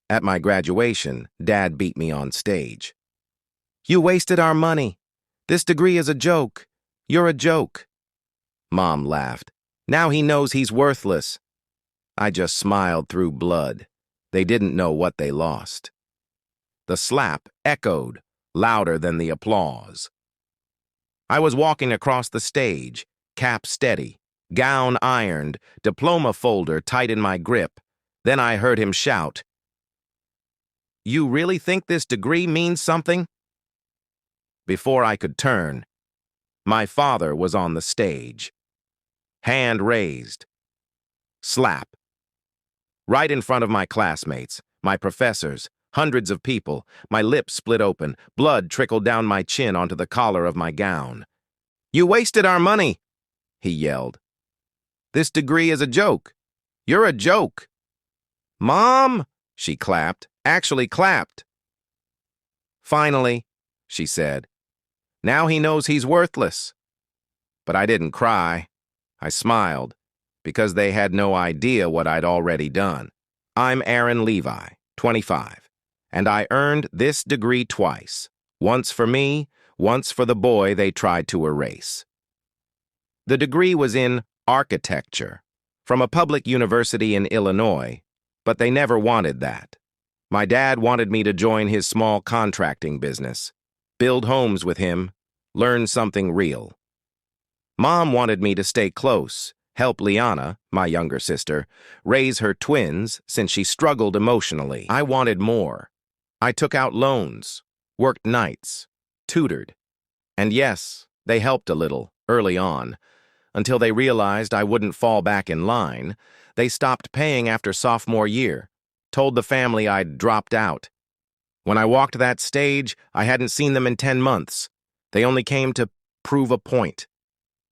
At my graduation, Dad beat me on stage. "You wasted our money. This degree is a joke. You're a joke." Mom laughed. "Now he knows he's worthless." I just smiled through blood. They didn't know what they lost. The slap echoed, louder than the applause. I was walking across the stage, cap steady, gown ironed, diploma folder tight in my grip. Then I heard him shout, "You really think this degree means something?" Before I could turn, my father was on the stage. Hand raised. Slap. Right in front of my classmates, my professors, hundreds of people. My lips split open, blood trickled down my chin onto the collar of my gown. "You wasted our money," he yelled. "This degree is a joke. You're a joke." "Mom," she clapped, actually clapped. "Finally," she said. "Now he knows he's worthless." But I didn't cry. I smiled, because they had no idea what I'd already done. I'm Aaron Levi, 25, and I earned this degree twice, once for me, once for the boy they tried to erase. The degree was in architecture, from a public university in Illinois, but they never wanted that. My dad wanted me to join his small contracting business, build homes with him, learn something real. Mom wanted me to stay close, help Liana, my younger sister, raise her twins since she struggled emotionally. I wanted more. I took out loans, worked nights, tutored. And yes, they helped a little, early on. Until they realized I wouldn't fall back in line, they stopped paying after sophomore year, told the family I'd dropped out. When I walked that stage, I hadn't seen them in 10 months. They only came to prove a point,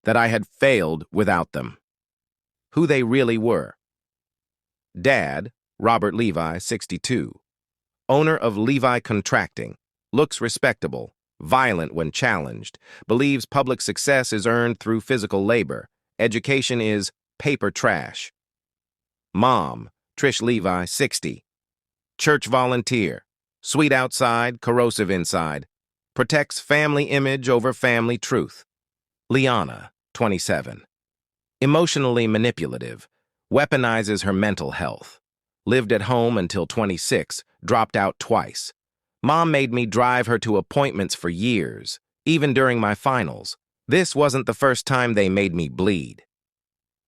that I had failed without them. Who they really were. Dad, Robert Levi, 62. Owner of Levi Contracting, looks respectable, violent when challenged, believes public success is earned through physical labor, education is paper trash. Mom, Trish Levi, 60. Church volunteer, sweet outside, corrosive inside, protects family image over family truth. Liana, 27. Emotionally manipulative, weaponizes her mental health. Lived at home until 26, dropped out twice. Mom made me drive her to appointments for years, even during my finals. This wasn't the first time they made me bleed.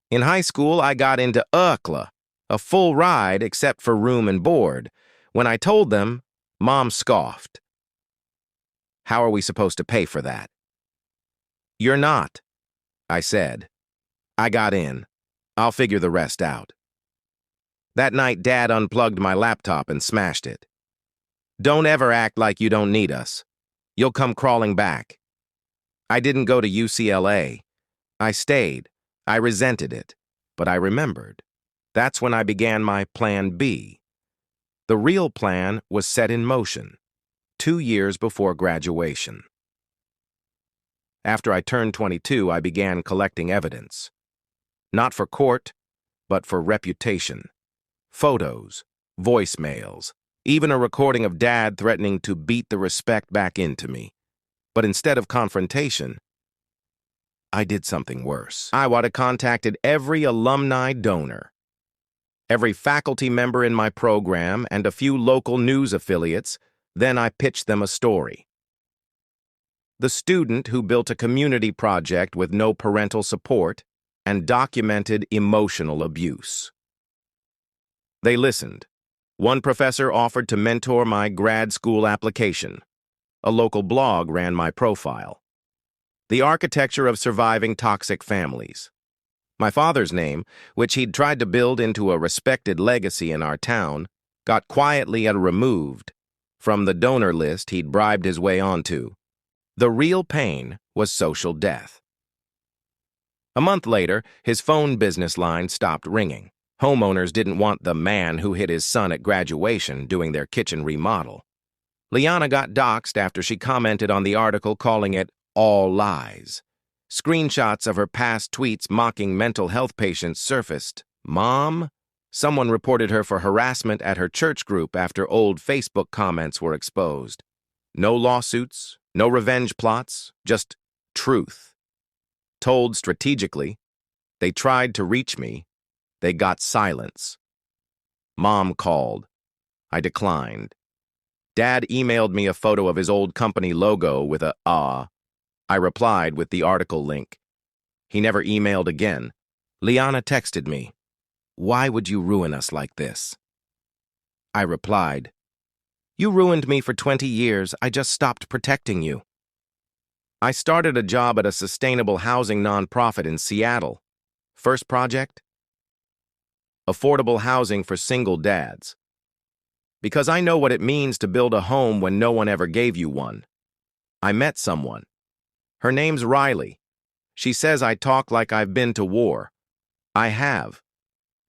In high school, I got into UCLA, a full ride except for room and board. When I told them, Mom scoffed. "How are we supposed to pay for that?" "You're not," I said. "I got in. I'll figure the rest out." That night, Dad unplugged my laptop and smashed it. "Don't ever act like you don't need us. You'll come crawling back." I didn't go to UCLA. I stayed. I resented it, but I remembered. That's when I began my Plan B. The real plan was set in motion, 2 years before graduation. After I turned 22, I began collecting evidence. Not for court, but for reputation. Photos, voicemails, even a recording of Dad threatening to beat the respect back into me. But instead of confrontation, I did something worse. I would have contacted every alumni donor, every faculty member in my program, and a few local news affiliates. Then I pitched them a story. The student who built a community project with no parental support and documented emotional abuse. They listened. One professor offered to mentor my grad school application. A local blog ran my profile. The Architecture of Surviving Toxic Families. My father's name, which he'd tried to build into a respected legacy in our town, got quietly removed from the donor list he'd bribed his way onto. The real pain was social death. A month later, his phone business line stopped ringing. Homeowners didn't want the man who hit his son at graduation doing their kitchen remodel. Liana got doxxed after she commented on the article calling it all lies. Screenshots of her past tweets mocking mental health patients surfaced. Mom Someone reported her for harassment at her church group after old Facebook comments were exposed. No lawsuits, no revenge plots, just truth. Told strategically, they tried to reach me. They got silence. Mom called. I declined. Dad emailed me a photo of his old company logo with a "ah." I replied with the article link. He never emailed again. Liana texted me, "Why would you ruin us like this?" I replied, "You ruined me for 20 years. I just stopped protecting you." I started a job at a sustainable housing nonprofit in Seattle. First project? Affordable housing for single dads. Because I know what it means to build a home when no one ever gave you one. I met someone. Her name's Riley. She says I talk like I've been to war. I have.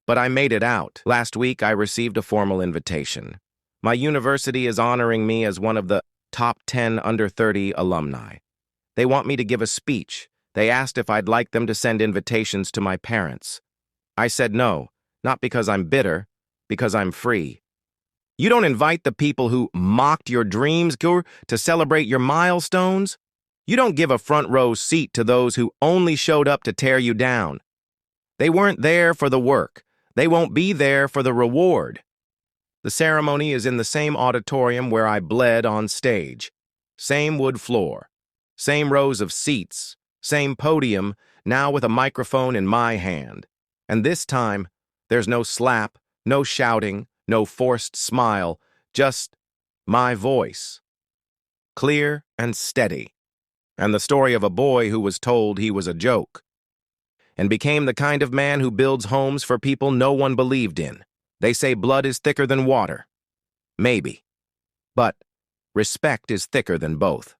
But I made it out. Last week, I received a formal invitation. My university is honoring me as one of the top 10 under 30 alumni. They want me to give a speech. They asked if I'd like them to send invitations to my parents. I said no, not because I'm bitter, because I'm free. You don't invite the people who mocked your dreams to celebrate your milestones. You don't give a front row seat to those who only showed up to tear you down. They weren't there for the work. They won't be there for the reward. The ceremony is in the same auditorium where I bled on stage. Same wood floor. Same rows of seats. Same podium, now with a microphone in my hand. And this time, there's no slap, no shouting, no forced smile, just my voice. Clear and steady. And the story of a boy who was told he was a joke. And became the kind of man who builds homes for people no one believed in. They say blood is thicker than water. Maybe. But respect is thicker than both.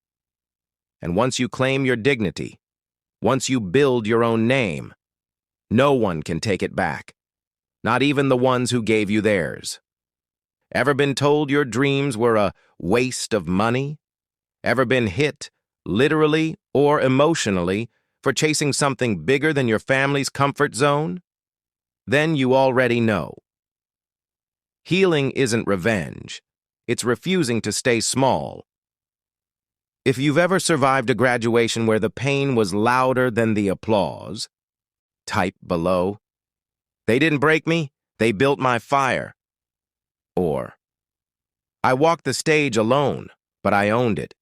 And once you claim your dignity, once you build your own name, no one can take it back. Not even the ones who gave you theirs. Ever been told your dreams were a waste of money? Ever been hit, literally or emotionally, for chasing something bigger than your family's comfort zone? Then you already know. Healing isn't revenge. It's refusing to stay small. If you've ever survived a graduation where the pain was louder than the applause, type below. They didn't break me, they built my fire. Or, I walked the stage alone, but I owned it.